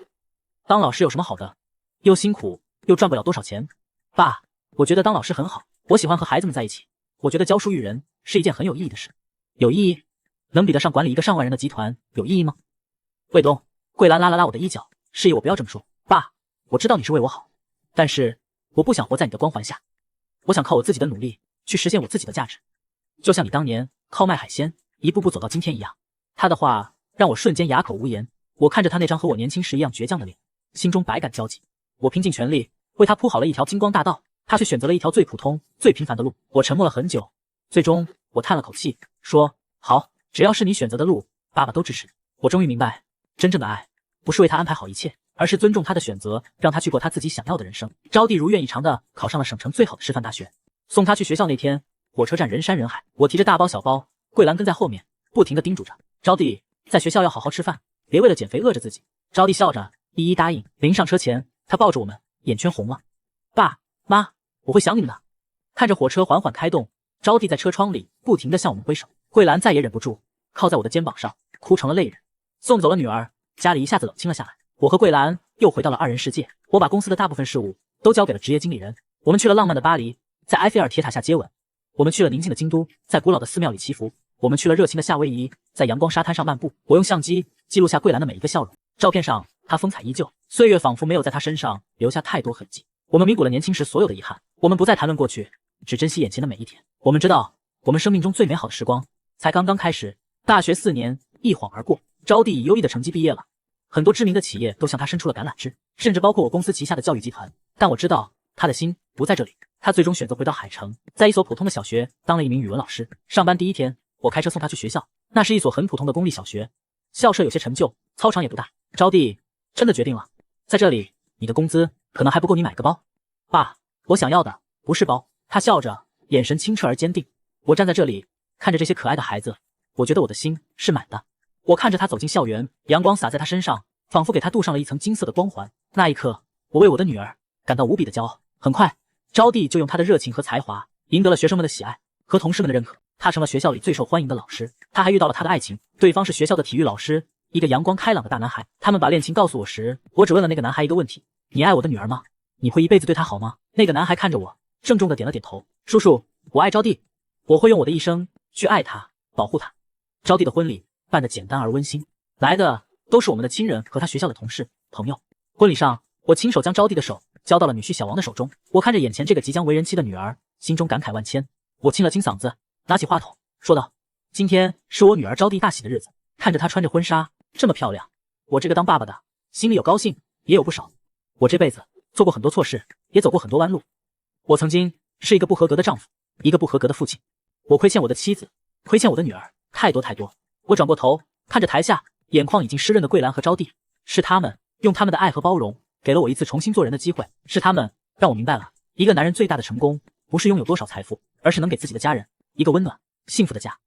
有什么好的？又辛苦又赚不了多少钱。爸，我觉得当老师很好，我喜欢和孩子们在一起。我觉得教书育人是一件很有意义的事。有意义？能比得上管理一个上万人的集团有意义吗？卫东，桂兰拉了拉我的衣角，示意我不要这么说。爸，我知道你是为我好，但是我不想活在你的光环下，我想靠我自己的努力去实现我自己的价值，就像你当年靠卖海鲜一步步走到今天一样。他的话让我瞬间哑口无言。我看着他那张和我年轻时一样倔强的脸，心中百感交集。我拼尽全力为他铺好了一条金光大道，他却选择了一条最普通最平凡的路。我沉默了很久，最终我叹了口气，说：“好，只要是你选择的路，爸爸都支持你。”我终于明白，真正的爱不是为他安排好一切，而是尊重他的选择，让他去过他自己想要的人生。招娣如愿以偿地考上了省城最好的师范大学。送他去学校那天，火车站人山人海，我提着大包小包，桂兰跟在后面，不停地叮嘱着招娣，在学校要好好吃饭，别为了减肥饿着自己。招娣笑着一一答应。临上车前，她抱着我们，眼圈红了。爸妈，我会想你们的。看着火车缓缓开动，招娣在车窗里不停地向我们挥手。桂兰再也忍不住，靠在我的肩膀上，哭成了泪人。送走了女儿，家里一下子冷清了下来。我和桂兰又回到了2人世界。我把公司的大部分事务都交给了职业经理人。我们去了浪漫的巴黎，在埃菲尔铁塔下接吻。我们去了宁静的京都，在古老的寺庙里祈福。我们去了热情的夏威夷，在阳光沙滩上漫步。我用相机记录下桂兰的每一个笑容。照片上，她风采依旧，岁月仿佛没有在她身上留下太多痕迹。我们弥补了年轻时所有的遗憾。我们不再谈论过去，只珍惜眼前的每一天。我们知道，我们生命中最美好的时光才刚刚开始。大学4年一晃而过，招娣以优异的成绩毕业了。很多知名的企业都向她伸出了橄榄枝，甚至包括我公司旗下的教育集团。但我知道，她的心不在这里。她最终选择回到海城，在一所普通的小学当了一名语文老师。上班第一天，我开车送她去学校。那是一所很普通的公立小学，校舍有些陈旧，操场也不大。招娣真的决定了，在这里，你的工资可能还不够你买个包。爸，我想要的不是包。她笑着，眼神清澈而坚定。我站在这里，看着这些可爱的孩子，我觉得我的心是满的。我看着她走进校园，阳光洒在她身上，仿佛给她镀上了一层金色的光环。那一刻，我为我的女儿感到无比的骄傲。很快，招娣就用她的热情和才华赢得了学生们的喜爱和同事们的认可。她成了学校里最受欢迎的老师。她还遇到了她的爱情，对方是学校的体育老师，一个阳光开朗的大男孩。他们把恋情告诉我时，我只问了那个男孩一个问题：你爱我的女儿吗？你会一辈子对他好吗？那个男孩看着我，郑重的点了点头。叔叔，我爱招娣，我会用我的一生去爱她，保护她。招娣的婚礼办得简单而温馨，来的都是我们的亲人和他学校的同事朋友。婚礼上，我亲手将招娣的手交到了女婿小王的手中。我看着眼前这个即将为人妻的女儿，心中感慨万千。我清了清嗓子，拿起话筒说道：“今天是我女儿招娣大喜的日子，看着她穿着婚纱这么漂亮，我这个当爸爸的心里有高兴，也有不少。我这辈子做过很多错事，也走过很多弯路。我曾经是一个不合格的丈夫，一个不合格的父亲。我亏欠我的妻子，亏欠我的女儿，太多太多。”我转过头看着台下眼眶已经湿润的桂兰和招娣，是他们用他们的爱和包容给了我一次重新做人的机会，是他们让我明白了一个男人最大的成功不是拥有多少财富，而是能给自己的家人一个温暖幸福的家。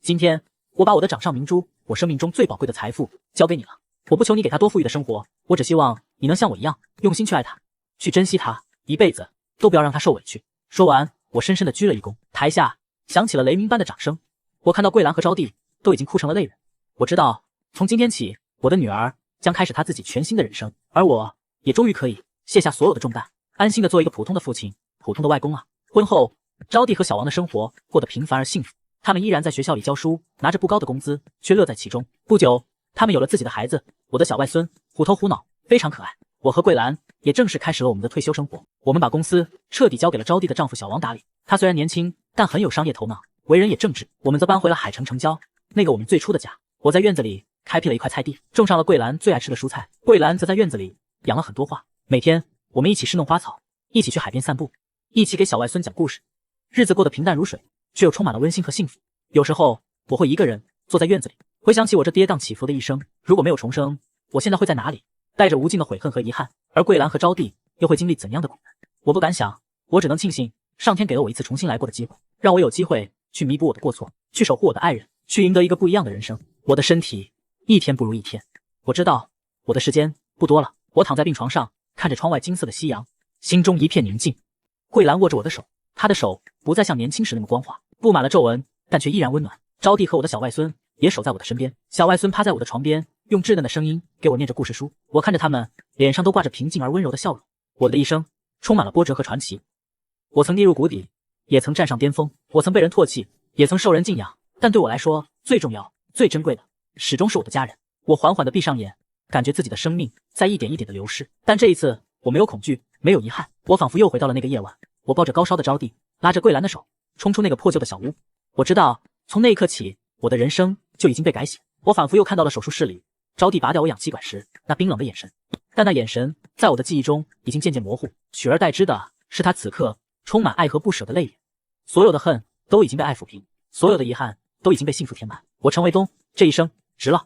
今天我把我的掌上明珠，我生命中最宝贵的财富交给你了。我不求你给他多富裕的生活，我只希望你能像我一样用心去爱他，去珍惜他，一辈子都不要让他受委屈。说完，我深深的鞠了一躬，台下响起了雷鸣般的掌声。我看到桂兰和招娣都已经哭成了泪人。我知道，从今天起，我的女儿将开始她自己全新的人生，而我也终于可以卸下所有的重担，安心的做一个普通的父亲，普通的外公啊。婚后，招娣和小王的生活过得平凡而幸福，他们依然在学校里教书，拿着不高的工资，却乐在其中。不久，他们有了自己的孩子，我的小外孙虎头虎脑，非常可爱。我和桂兰也正式开始了我们的退休生活。我们把公司彻底交给了招娣的丈夫小王打理，他虽然年轻，但很有商业头脑，为人也正直。我们则搬回了海城城郊，那个我们最初的家。我在院子里开辟了一块菜地，种上了桂兰最爱吃的蔬菜。桂兰则在院子里养了很多花。每天我们一起侍弄花草，一起去海边散步，一起给小外孙讲故事。日子过得平淡如水，却又充满了温馨和幸福。有时候我会一个人坐在院子里，回想起我这跌宕起伏的一生，如果没有重生，我现在会在哪里？带着无尽的悔恨和遗憾。而桂兰和招娣又会经历怎样的苦难？我不敢想，我只能庆幸上天给了我一次重新来过的机会，让我有机会去弥补我的过错，去守护我的爱人，去赢得一个不一样的人生。我的身体一天不如一天，我知道我的时间不多了。我躺在病床上，看着窗外金色的夕阳，心中一片宁静。桂兰握着我的手，她的手不再像年轻时那么光滑，布满了皱纹，但却依然温暖。招娣和我的小外孙也守在我的身边，小外孙趴在我的床边，用稚嫩的声音给我念着故事书。我看着他们，脸上都挂着平静而温柔的笑容。我的一生充满了波折和传奇，我曾跌入谷底，也曾站上巅峰，我曾被人唾弃，也曾受人敬仰，但对我来说，最重要、最珍贵的，始终是我的家人。我缓缓地闭上眼，感觉自己的生命在一点一点的流逝，但这一次，我没有恐惧，没有遗憾，我仿佛又回到了那个夜晚。我抱着高烧的招娣，拉着桂兰的手，冲出那个破旧的小屋。我知道，从那一刻起，我的人生就已经被改写。我仿佛又看到了手术室里招娣拔掉我氧气管时那冰冷的眼神，但那眼神在我的记忆中已经渐渐模糊，取而代之的是她此刻充满爱和不舍的泪眼。所有的恨都已经被爱抚平，所有的遗憾都已经被幸福填满。我陈卫东这一生值了。